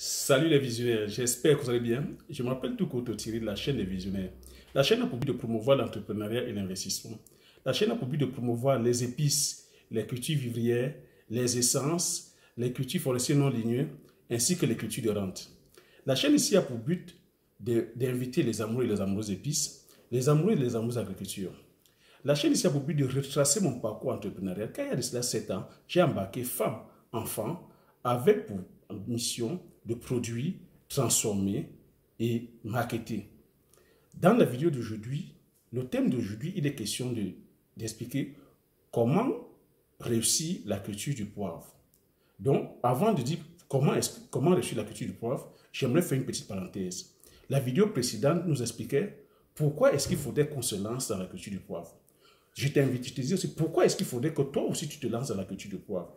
Salut les visionnaires, j'espère que vous allez bien. Je m'appelle Touko Thierry de la chaîne des visionnaires. La chaîne a pour but de promouvoir l'entrepreneuriat et l'investissement. La chaîne a pour but de promouvoir les épices, les cultures vivrières, les essences, les cultures forestières non ligneuses, ainsi que les cultures de rente. La chaîne ici a pour but d'inviter les amoureux et les amoureuses épices, les amoureux et les amoureuses agriculture. La chaîne ici a pour but de retracer mon parcours entrepreneurial. Quand il y a de cela 7 ans, j'ai embarqué femmes, enfants, avec pour mission de produits transformés et marketés. Dans la vidéo d'aujourd'hui, le thème d'aujourd'hui, il est question d'expliquer comment réussir la culture du poivre. Donc, avant de dire comment réussir la culture du poivre, j'aimerais faire une petite parenthèse. La vidéo précédente nous expliquait pourquoi est-ce qu'il faudrait qu'on se lance dans la culture du poivre. Je t'invite, je te dis aussi pourquoi est-ce qu'il faudrait que toi aussi tu te lances dans la culture du poivre.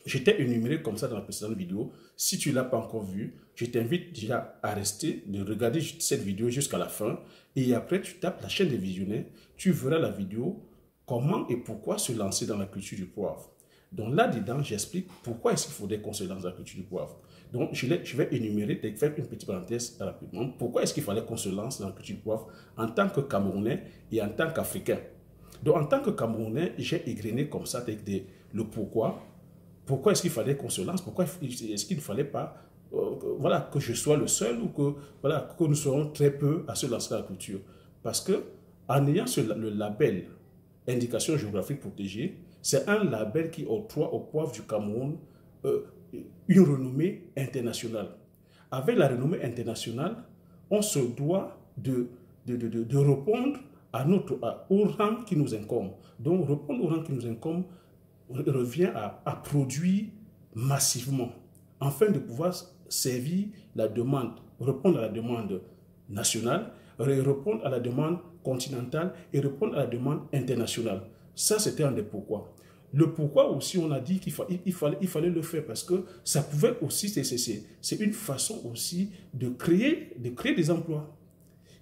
Je t'ai énuméré comme ça dans la précédente vidéo. Si tu ne l'as pas encore vu, je t'invite déjà à rester, de regarder cette vidéo jusqu'à la fin. Et après, tu tapes la chaîne des visionnaires. Tu verras la vidéo comment et pourquoi se lancer dans la culture du poivre. Donc là-dedans, j'explique pourquoi est-ce qu'il faudrait qu'on se lance dans la culture du poivre. Donc je vais énumérer, faire une petite parenthèse rapidement. Pourquoi est-ce qu'il fallait qu'on se lance dans la culture du poivre en tant que Camerounais et en tant qu'Africain. Donc en tant que Camerounais, j'ai égrené comme ça avec le pourquoi. Pourquoi est-ce qu'il fallait qu'on se lance? Pourquoi est-ce qu'il ne fallait pas voilà, que je sois le seul ou que nous serons très peu à se lancer dans la culture? Parce que en ayant le label Indication géographique protégée, c'est un label qui octroie au poivre du Cameroun une renommée internationale. Avec la renommée internationale, on se doit de répondre au rang qui nous incombe. Donc, répondre au rang qui nous incombe revient à produire massivement, afin de pouvoir servir la demande, répondre à la demande nationale, répondre à la demande continentale et répondre à la demande internationale. Ça, c'était un des pourquoi. Le pourquoi aussi, on a dit qu'il fallait le faire parce que ça pouvait aussi, c'est une façon aussi de créer des emplois.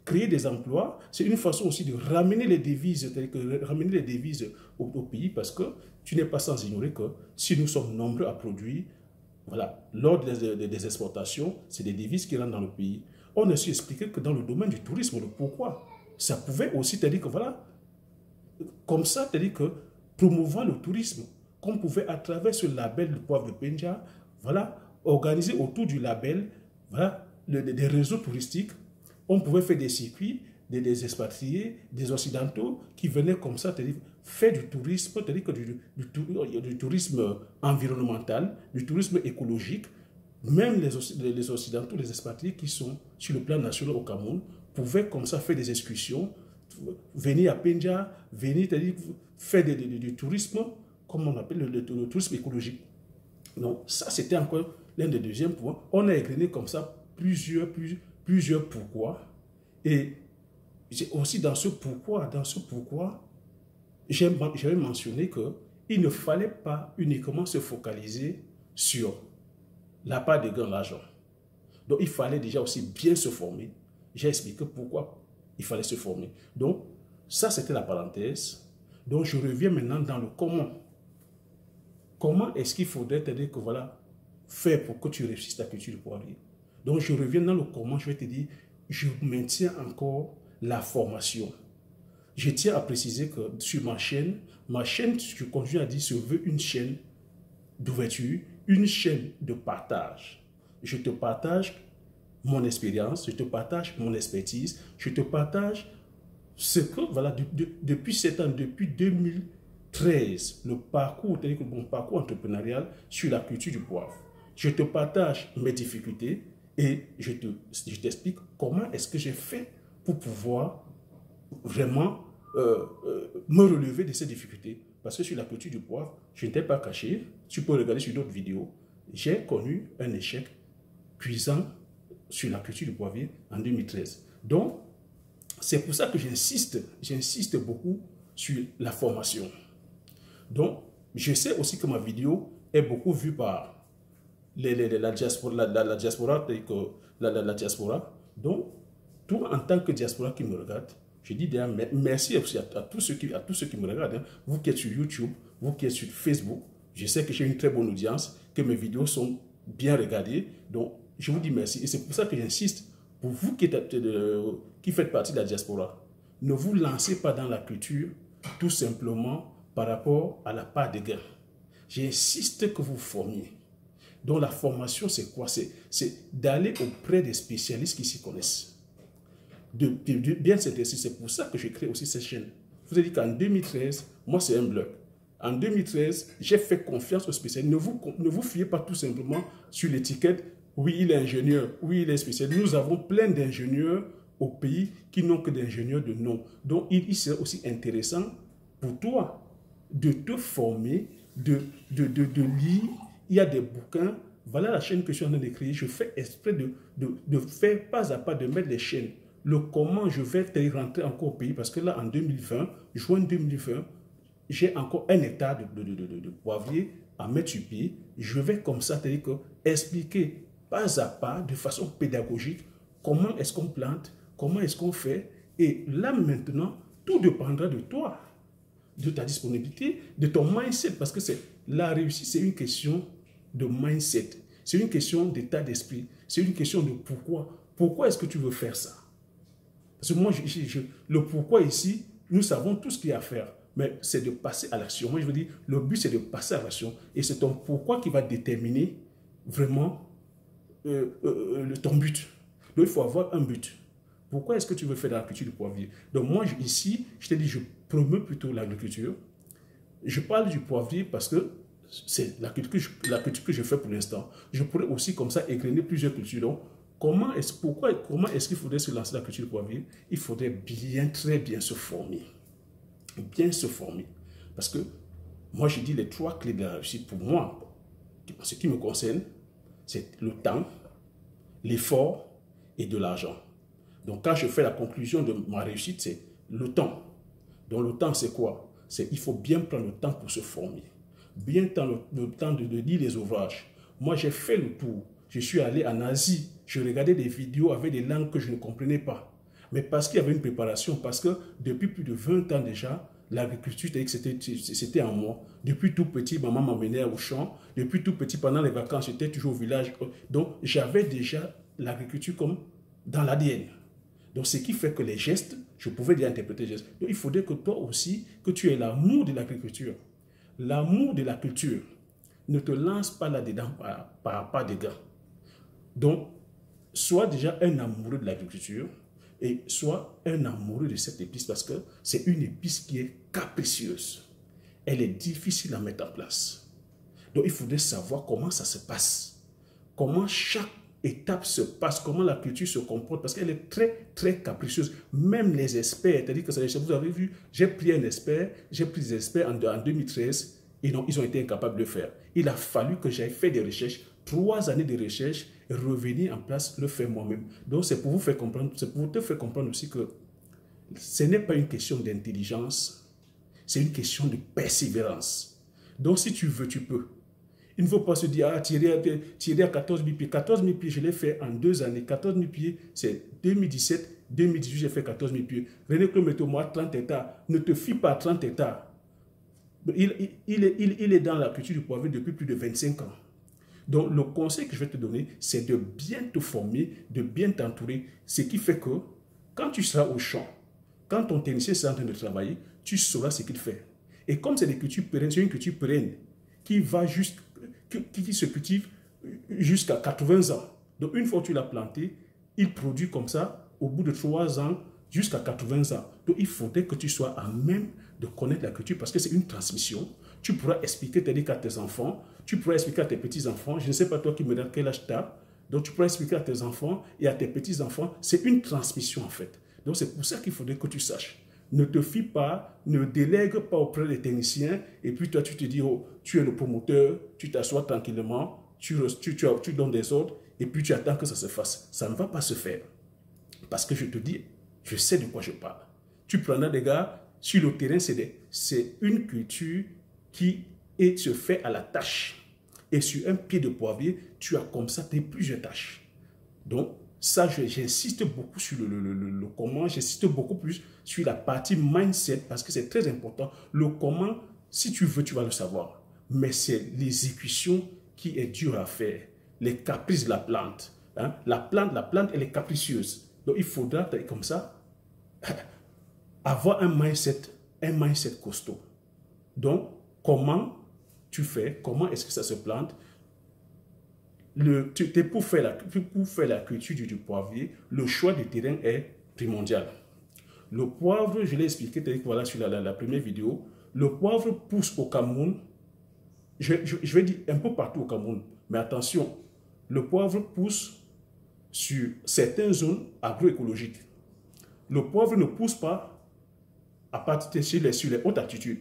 Créer des emplois, c'est une façon aussi de ramener les devises, ramener les devises au pays, parce que tu n'es pas sans ignorer que si nous sommes nombreux à produire, voilà, lors des exportations, c'est des devises qui rentrent dans le pays. On a su expliquer que dans le domaine du tourisme, le pourquoi, ça pouvait aussi, c'est-à-dire que voilà, comme ça, c'est-à-dire que promouvoir le tourisme, qu'on pouvait à travers ce label du poivre de Penja, voilà, organiser autour du label, voilà, des réseaux touristiques. On pouvait faire des circuits, des expatriés, des occidentaux qui venaient comme ça, faire du tourisme, c'est-à-dire que du tourisme environnemental, du tourisme écologique. Même les occidentaux, les expatriés qui sont sur le plan national au Cameroun, pouvaient comme ça faire des excursions, venir à Penja, venir faire du tourisme, comme on appelle le tourisme écologique. Donc ça, c'était encore l'un des deuxièmes points. On a égrené comme ça plusieurs pourquoi. Et aussi dans ce pourquoi, j'avais mentionné qu'il ne fallait pas uniquement se focaliser sur la part des gains de l'argent. Donc il fallait déjà aussi bien se former. J'ai expliqué pourquoi il fallait se former. Donc ça, c'était la parenthèse. Donc je reviens maintenant dans le comment. Comment est-ce qu'il faudrait t'aider que voilà, faire pour que tu réussisses ta culture du poivrier? Donc je reviens dans le comment, je vais te dire, je maintiens encore la formation. Je tiens à préciser que sur ma chaîne, je continue à dire, se veut une chaîne d'ouverture, une chaîne de partage. Je te partage mon expérience, je te partage mon expertise, je te partage ce que, voilà, depuis 7 ans, depuis 2013, mon parcours entrepreneurial sur la culture du poivre. Je te partage mes difficultés et je t'explique comment est-ce que j'ai fait pour pouvoir vraiment me relever de ces difficultés. Parce que sur la culture du poivre, je n'étais pas caché. Tu peux regarder sur d'autres vidéos. J'ai connu un échec cuisant sur la culture du poivrier en 2013. Donc, c'est pour ça que j'insiste beaucoup sur la formation. Donc, je sais aussi que ma vidéo est beaucoup vue par la diaspora. Donc, toi, en tant que diaspora qui me regarde, je dis déjà merci aussi à tous ceux qui me regardent. Hein. Vous qui êtes sur YouTube, vous qui êtes sur Facebook. Je sais que j'ai une très bonne audience, que mes vidéos sont bien regardées. Donc, je vous dis merci. Et c'est pour ça que j'insiste, pour vous qui faites partie de la diaspora, ne vous lancez pas dans la culture tout simplement par rapport à la part des gains. J'insiste que vous formiez. Donc la formation, c'est quoi? C'est d'aller auprès des spécialistes qui s'y connaissent. De bien s'intéresser. C'est pour ça que j'ai créé aussi cette chaîne. Je vous ai dit qu'en 2013, moi c'est un blog. En 2013, j'ai fait confiance aux spécialistes. Ne vous fiez pas tout simplement sur l'étiquette. Oui, il est ingénieur. Oui, il est spécialiste. Nous avons plein d'ingénieurs au pays qui n'ont que d'ingénieurs de nom. Donc, il serait aussi intéressant pour toi de te former, de lire. Il y a des bouquins. Voilà la chaîne que je suis en train d'écrire. Je fais exprès de faire pas à pas, de mettre les chaînes. Le comment je vais rentrer encore au pays. Parce que là, en 2020, juin 2020, j'ai encore 1 hectare de poivrier à mettre sur pied. Je vais comme ça, c'est-à-dire que expliquer pas à pas, de façon pédagogique, comment est-ce qu'on plante, comment est-ce qu'on fait. Et là maintenant, tout dépendra de toi, de ta disponibilité, de ton mindset. Parce que la réussite, c'est une question de mindset. C'est une question d'état d'esprit. C'est une question de pourquoi. Pourquoi est-ce que tu veux faire ça? Parce que moi, le pourquoi ici, nous savons tout ce qu'il y a à faire. Mais c'est de passer à l'action. Moi, je veux dire, le but, c'est de passer à l'action. Et c'est ton pourquoi qui va déterminer vraiment ton but. Donc, il faut avoir un but. Pourquoi est-ce que tu veux faire de l'agriculture du poivrier? Donc, moi, ici, je te dis, je promeux plutôt l'agriculture. Je parle du poivrier parce que c'est la culture que je fais pour l'instant. Je pourrais aussi, comme ça, égrener plusieurs cultures. Donc, comment est-ce qu'il faudrait se lancer dans la culture du poivrier? Il faudrait très bien se former. Bien se former. Parce que moi, je dis les 3 clés de la réussite pour moi. En ce qui me concerne, c'est le temps, l'effort et de l'argent. Donc, quand je fais la conclusion de ma réussite, c'est le temps. Donc, le temps, c'est quoi? Il faut bien prendre le temps pour se former. Bien prendre le temps de lire les ouvrages. Moi, j'ai fait le tour. Je suis allé en Asie. Je regardais des vidéos avec des langues que je ne comprenais pas. Mais parce qu'il y avait une préparation, parce que depuis plus de 20 ans déjà, l'agriculture, c'était en moi. Depuis tout petit, maman m'emmenait au champ. Depuis tout petit, pendant les vacances, j'étais toujours au village. Donc, j'avais déjà l'agriculture comme dans l'ADN. Donc, ce qui fait que les gestes, je pouvais les interpréter les gestes. Donc, il faudrait que toi aussi, que tu aies l'amour de l'agriculture. L'amour de la culture. Ne te lance pas là-dedans par pas des gars. Donc, sois déjà un amoureux de l'agriculture et sois un amoureux de cette épice parce que c'est une épice qui est capricieuse. Elle est difficile à mettre en place. Donc, il faudrait savoir comment ça se passe. Comment chaque étape se passe, comment la culture se comporte, parce qu'elle est très, très capricieuse. Même les experts, c'est-à-dire que vous avez vu, j'ai pris des experts en 2013, et non, ils ont été incapables de le faire. Il a fallu que j'aille faire des recherches, 3 années de recherche, et revenir en place, le faire moi-même. Donc, c'est pour vous faire comprendre, c'est pour te faire comprendre aussi que ce n'est pas une question d'intelligence, c'est une question de persévérance. Donc, si tu veux, tu peux. Il ne faut pas se dire, ah, tirer à 14 000 pieds. 14 000 pieds, je l'ai fait en 2 années. 14 000 pieds, c'est 2017, 2018, j'ai fait 14 000 pieds. René Claude mettait moi 30 hectares. Ne te fie pas à 30 hectares. Il est dans la culture du poivrier depuis plus de 25 ans. Donc, le conseil que je vais te donner, c'est de bien te former, de bien t'entourer. Ce qui fait que, quand tu seras au champ, quand ton technicien sera en train de travailler, tu sauras ce qu'il fait. Et comme c'est une culture pérenne qui va qui se cultive jusqu'à 80 ans. Donc, une fois que tu l'as planté, il produit comme ça, au bout de 3 ans, jusqu'à 80 ans. Donc, il faudrait que tu sois à même de connaître la culture parce que c'est une transmission. Tu pourras expliquer à tes enfants, tu pourras expliquer à tes petits-enfants. Je ne sais pas toi qui me dis quel âge tu as. Donc, tu pourras expliquer à tes enfants et à tes petits-enfants. C'est une transmission, en fait. Donc, c'est pour ça qu'il faudrait que tu saches. Ne te fie pas, ne délègue pas auprès des techniciens et puis toi, tu te dis, oh, tu es le promoteur, tu t'assois tranquillement, tu donnes des ordres et puis tu attends que ça se fasse. Ça ne va pas se faire. Parce que je te dis, je sais de quoi je parle. Tu prendras des gars, sur le terrain, c'est une culture qui se fait à la tâche. Et sur un pied de poivrier, tu as comme ça plusieurs tâches. Donc, ça, j'insiste beaucoup sur le comment, j'insiste beaucoup plus sur la partie mindset parce que c'est très important. Le comment, si tu veux, tu vas le savoir. Mais c'est l'exécution qui est dure à faire. Les caprices de la plante, Hein. La plante, elle est capricieuse. Donc, il faudra, comme ça, avoir un mindset costaud. Donc, comment tu fais? Comment est-ce que ça se plante? Pour faire la culture du poivrier, le choix du terrain est primordial. Le poivre, je l'ai expliqué voilà, sur la première vidéo, le poivre pousse au Cameroun, je vais dire un peu partout au Cameroun, mais attention, le poivre pousse sur certaines zones agroécologiques. Le poivre ne pousse pas à partir sur les hautes altitudes.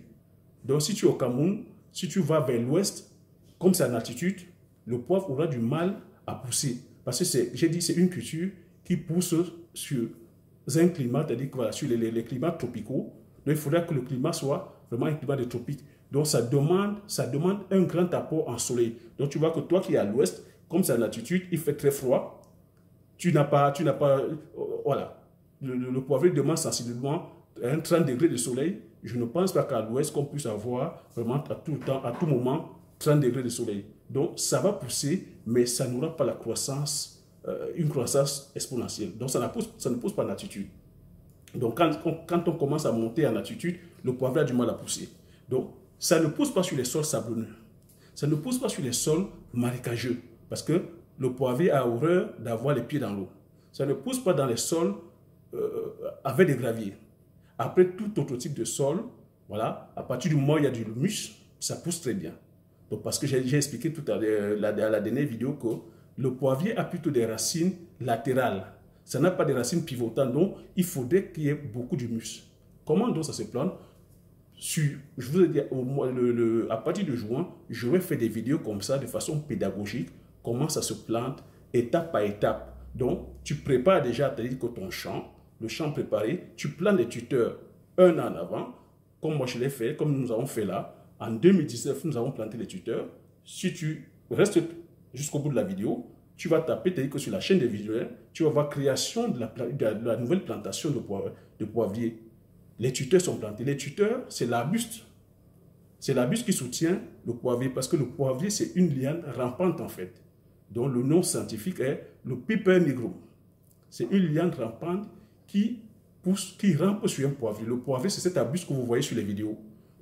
Donc si tu es au Cameroun, si tu vas vers l'ouest, comme c'est en altitude, le poivre aura du mal à pousser. Parce que j'ai dit c'est une culture qui pousse sur un climat, c'est-à-dire voilà, sur les climats tropicaux. Donc il faudrait que le climat soit vraiment un climat de tropique. Donc ça demande un grand apport en soleil. Donc tu vois que toi qui es à l'ouest, comme c'est en altitude, il fait très froid. Tu n'as pas, voilà. Le poivrier demande sensiblement un 30 degrés de soleil. Je ne pense pas qu'à l'ouest, qu'on puisse avoir vraiment à tout temps, à tout moment, 30 degrés de soleil. Donc, ça va pousser, mais ça n'aura pas la croissance, une croissance exponentielle. Donc, ça ne pousse pas en altitude. Donc, quand on commence à monter en altitude, le poivrier a du mal à pousser. Donc, ça ne pousse pas sur les sols sablonneux. Ça ne pousse pas sur les sols marécageux. Parce que le poivrier a horreur d'avoir les pieds dans l'eau. Ça ne pousse pas dans les sols avec des graviers. Après tout autre type de sol, voilà, à partir du moment où il y a du humus, ça pousse très bien. Donc, parce que j'ai expliqué tout à l'heure, la dernière vidéo, que le poivrier a plutôt des racines latérales. Ça n'a pas de racines pivotantes, donc il faudrait qu'il y ait beaucoup d'humus. Comment donc ça se plante? Je vous ai dit, à partir de juin, je vais faire des vidéos comme ça, de façon pédagogique, comment ça se plante, étape par étape. Donc, tu prépares déjà, c'est-à-dire que ton champ, le champ préparé, tu plantes les tuteurs un an avant, comme moi je l'ai fait, comme nous avons fait là. En 2019, nous avons planté les tuteurs. Si tu restes jusqu'au bout de la vidéo, tu vas taper, c'est-à-dire que sur la chaîne des visuels, tu vas voir création de la nouvelle plantation de poivrier. Les tuteurs sont plantés. Les tuteurs, c'est l'arbuste. C'est l'arbuste qui soutient le poivrier, parce que le poivrier, c'est une liane rampante en fait, dont le nom scientifique est le Piper nigrum. C'est une liane rampante qui pousse, qui rampe sur un poivrier. Le poivrier, c'est cet arbuste que vous voyez sur les vidéos.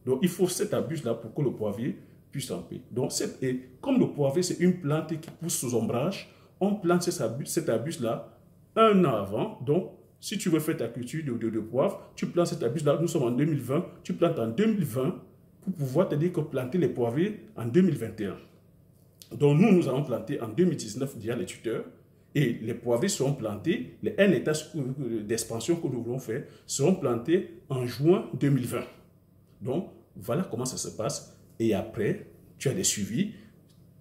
Donc, il faut cet arbuste-là pour que le poivrier puisse ramper. Donc, et comme le poivrier, c'est une plante qui pousse sous ombrage, on plante cet arbuste-là un an avant. Donc, si tu veux faire ta culture de poivre, tu plantes cet arbuste-là. Nous sommes en 2020. Tu plantes en 2020 pour pouvoir te dire que planter les poivriers en 2021. Donc, nous avons planté en 2019 via les tuteurs. Et les poivriers seront plantés, les un étage d'expansion que nous voulons faire seront plantés en juin 2020. Donc, voilà comment ça se passe. Et après, tu as des suivis.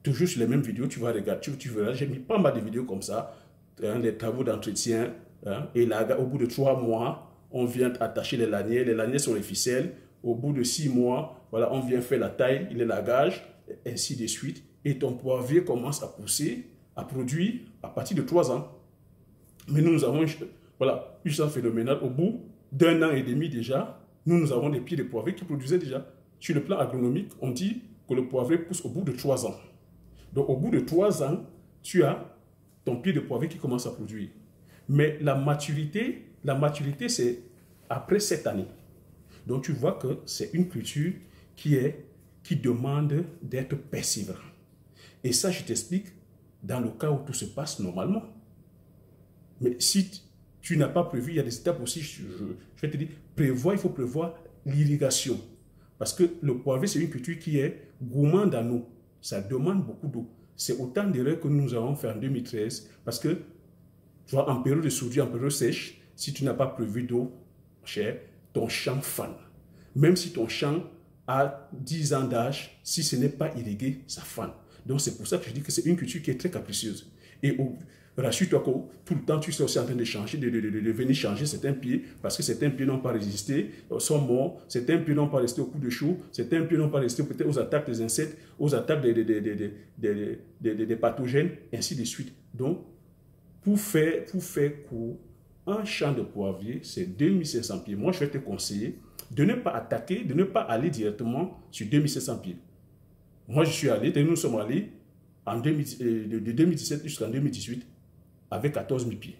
Toujours sur les mêmes vidéos, tu vas regarder, tu verras, j'ai mis pas mal de vidéos comme ça, hein, les travaux d'entretien. Hein, et là, au bout de 3 mois, on vient attacher les lanières. Les lanières sont les ficelles. Au bout de 6 mois, voilà, on vient faire la taille, les lagages, et ainsi de suite. Et ton poivrier commence à pousser, à produire à partir de 3 ans. Mais nous avons voilà, une chance phénoménale. Au bout d'un an et demi déjà, nous avons des pieds de poivrier qui produisaient déjà. Sur le plan agronomique, on dit que le poivrier pousse au bout de 3 ans. Donc au bout de 3 ans, tu as ton pied de poivrier qui commence à produire. Mais la maturité c'est après 7 années. Donc tu vois que c'est une culture qui demande d'être persévérant. Et ça, je t'explique dans le cas où tout se passe normalement. Mais si tu n'as pas prévu, il y a des étapes aussi, je vais te dire, il faut prévoir l'irrigation. Parce que le poivrier, c'est une culture qui est gourmande en eau. Ça demande beaucoup d'eau. C'est autant d'erreurs que nous avons fait en 2013. Parce que, tu vois, en période de soudure, en période sèche, si tu n'as pas prévu d'eau, cher, ton champ fane. Même si ton champ a 10 ans d'âge, si ce n'est pas irrigué, ça fane. Donc, c'est pour ça que je dis que c'est une culture qui est très capricieuse. Et rassure-toi que tout le temps, tu es aussi en train de changer, de venir changer certains pieds, parce que certains pieds n'ont pas résisté, sont morts, certains pieds n'ont pas resté au coup de chaud, certains pieds n'ont pas resté peut-être aux attaques des insectes, aux attaques des pathogènes, ainsi de suite. Donc, pour faire court, un champ de poivrier, c'est 2500 pieds. Moi, je vais te conseiller de ne pas attaquer, de ne pas aller directement sur 2700 pieds. Moi, je suis allé, nous sommes allés de 2017 jusqu'en 2018. avec 14 000 pieds.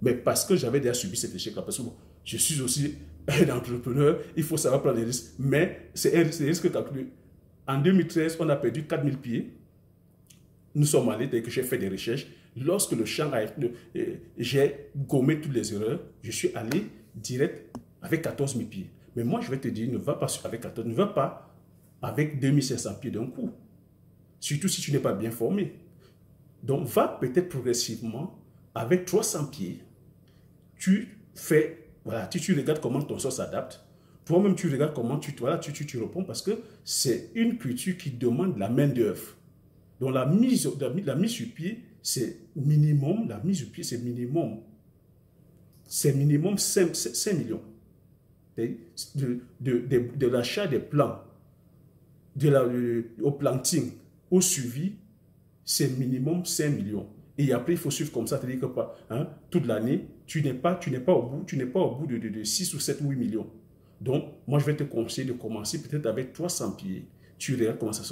Mais parce que j'avais déjà subi cet échec-là, parce que bon, je suis aussi un entrepreneur, il faut savoir prendre des risques, mais c'est un risque calculé. En 2013, on a perdu 4 000 pieds. Nous sommes allés, dès que j'ai fait des recherches, lorsque le champ a été, j'ai gommé toutes les erreurs, je suis allé direct avec 14 000 pieds. Mais moi, je vais te dire, ne va pas avec 14, ne va pas avec 2500 pieds d'un coup. Surtout si tu n'es pas bien formé. Donc, va peut-être progressivement avec 300 pieds. Tu fais, voilà, tu regardes comment ton sol s'adapte. Toi-même, tu regardes comment tu réponds parce que c'est une culture qui demande la main-d'œuvre. Donc, la mise sur pied, c'est minimum, la mise sur pied, c'est minimum 5 millions. De l'achat des plants, au planting, au suivi, c'est minimum 5 millions. Et après, il faut suivre comme ça, c'est-à-dire que toute l'année, tu n'es pas au bout de 6 ou 7 ou 8 millions. Donc, moi, je vais te conseiller de commencer peut-être avec 300 pieds. Tu regardes comment ça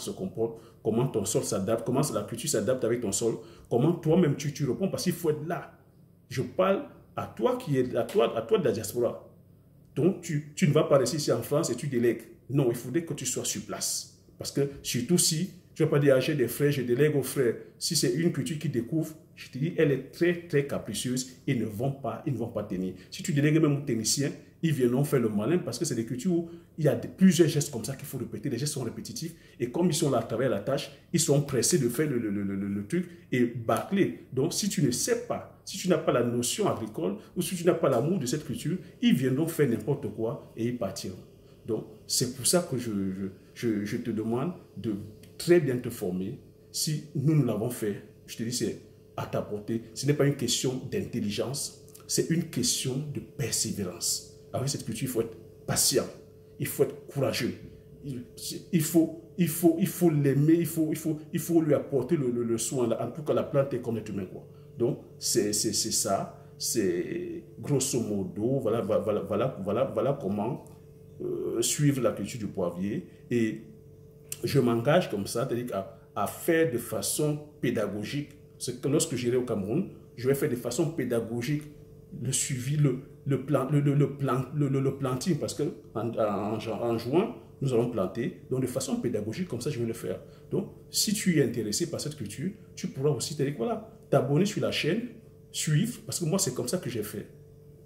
se comporte, comment ton sol s'adapte, comment la culture s'adapte avec ton sol, comment toi-même tu réponds, parce qu'il faut être là. Je parle à toi à toi de la diaspora. Donc, tu ne vas pas rester ici en France et tu délègues. Non, il faudrait que tu sois sur place. Parce que surtout si, tu ne vas pas dire, j'ai des frères, je délègue aux frères. Si c'est une culture qui découvre, je te dis, elle est très, très capricieuse et ils ne vont pas tenir. Si tu délègues même aux techniciens, ils viendront faire le malin parce que c'est des cultures où il y a plusieurs gestes comme ça qu'il faut répéter. Les gestes sont répétitifs et comme ils sont là à travers la tâche, ils sont pressés de faire le truc et bâcler. Donc, si tu ne sais pas, si tu n'as pas la notion agricole ou si tu n'as pas l'amour de cette culture, ils viendront faire n'importe quoi et ils partiront. Donc, c'est pour ça que je te demande de très bien te former. Si nous l'avons fait, je te dis, c'est à ta portée. Ce n'est pas une question d'intelligence, c'est une question de persévérance. Avec cette culture, il faut être patient, il faut être courageux, il faut l'aimer, il faut lui apporter le soin. En tout cas, la plante est comme l'être humain, quoi. Donc, c'est ça, c'est grosso modo, voilà comment suivre la culture du poivrier. Et je m'engage comme ça, c'est-à-dire à faire de façon pédagogique. C'est que lorsque j'irai au Cameroun, je vais faire de façon pédagogique le suivi, le planting, parce que en juin, nous allons planter. Donc, de façon pédagogique, comme ça, je vais le faire. Donc, si tu es intéressé par cette culture, tu pourras aussi t'abonner sur la chaîne, suivre, parce que moi, c'est comme ça que j'ai fait.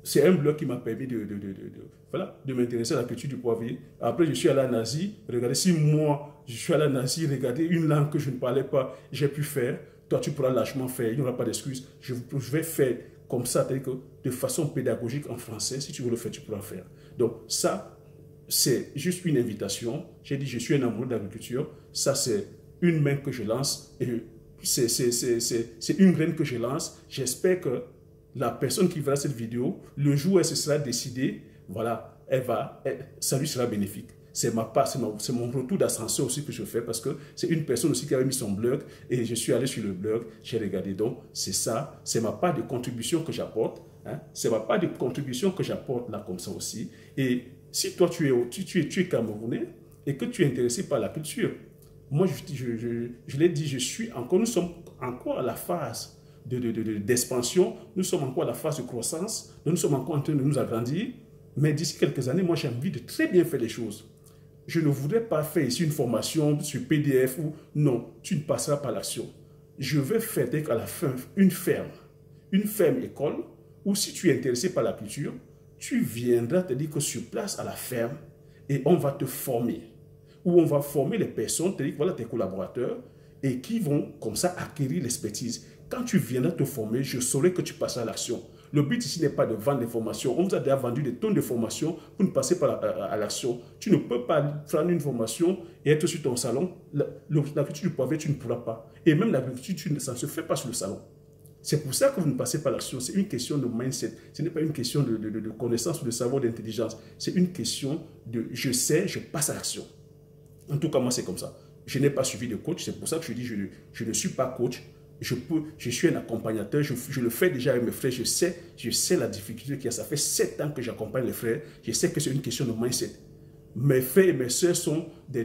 C'est un blog qui m'a permis de m'intéresser à la culture du poivrier. Après, je suis allé en Asie. Regardez, si moi, je suis allé en Asie, regardez, une langue que je ne parlais pas, j'ai pu faire. Toi, tu pourras lâchement faire. Il n'y aura pas d'excuses. Je vais faire comme ça, c'est-à-dire que de façon pédagogique en français. Si tu veux le faire, tu pourras le faire. Donc, ça, c'est juste une invitation. J'ai dit, je suis un amoureux de l'agriculture. Ça, c'est une main que je lance. Et c'est une graine que je lance. J'espère que la personne qui verra cette vidéo, le jour où elle se sera décidée, voilà, ça lui sera bénéfique. C'est ma part, c'est mon retour d'ascenseur aussi que je fais parce que c'est une personne aussi qui avait mis son blog et je suis allé sur le blog, j'ai regardé. Donc, c'est ça, c'est ma part de contribution que j'apporte. Hein, c'est ma part de contribution que j'apporte là comme ça aussi. Et si toi, tu es Camerounais et que tu es intéressé par la culture, moi, je l'ai dit, nous sommes encore à la phase d'expansion, nous sommes encore à la phase de croissance, nous sommes encore en train de nous agrandir, mais d'ici quelques années, moi j'ai envie de très bien faire les choses. Je ne voudrais pas faire ici une formation sur PDF ou non, tu ne passeras pas l'action. Je veux faire à la fin une ferme école, où si tu es intéressé par la culture, tu viendras te dire que sur place à la ferme et on va te former, où on va former les personnes, te dire voilà tes collaborateurs, et qui vont comme ça acquérir l'expertise. Quand tu viendras te former, je saurai que tu passeras à l'action. Le but ici n'est pas de vendre des formations. On vous a déjà vendu des tonnes de formations pour ne passer pas à l'action. Tu ne peux pas prendre une formation et être sur ton salon. La culture du poivrier, tu ne pourras pas. Et même l'agriculture, ça ne se fait pas sur le salon. C'est pour ça que vous ne passez pas à l'action. C'est une question de mindset. Ce n'est pas une question de connaissance ou de savoir, d'intelligence. C'est une question de je sais, je passe à l'action. En tout cas, moi, c'est comme ça. Je n'ai pas suivi de coach. C'est pour ça que je dis je ne suis pas coach. Je suis un accompagnateur, je le fais déjà avec mes frères, je sais la difficulté qu'il y a. Ça fait 7 ans que j'accompagne les frères, je sais que c'est une question de mindset. Mes frères et mes soeurs sont des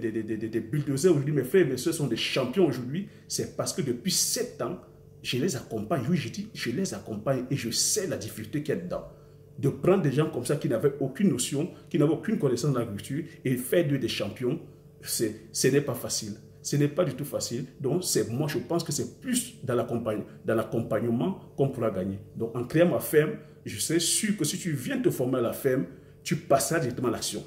bulldozers aujourd'hui, mes frères et mes soeurs sont des champions aujourd'hui. C'est parce que depuis 7 ans, je les accompagne. Oui, je dis, je les accompagne et je sais la difficulté qu'il y a dedans. De prendre des gens comme ça qui n'avaient aucune notion, qui n'avaient aucune connaissance de l'agriculture et faire d'eux des champions, ce n'est pas facile. Ce n'est pas du tout facile. Donc, moi, je pense que c'est plus dans l'accompagnement qu'on pourra gagner. Donc, en créant ma ferme, je serai sûr que si tu viens te former à la ferme, tu passeras directement à l'action.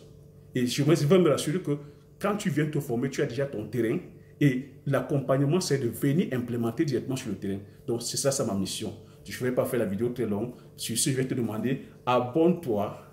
Et je vais me rassurer que quand tu viens te former, tu as déjà ton terrain. Et l'accompagnement, c'est de venir implémenter directement sur le terrain. Donc, c'est ça ma mission. Je ne vais pas faire la vidéo très longue. Sur ce, je vais te demander, abonne-toi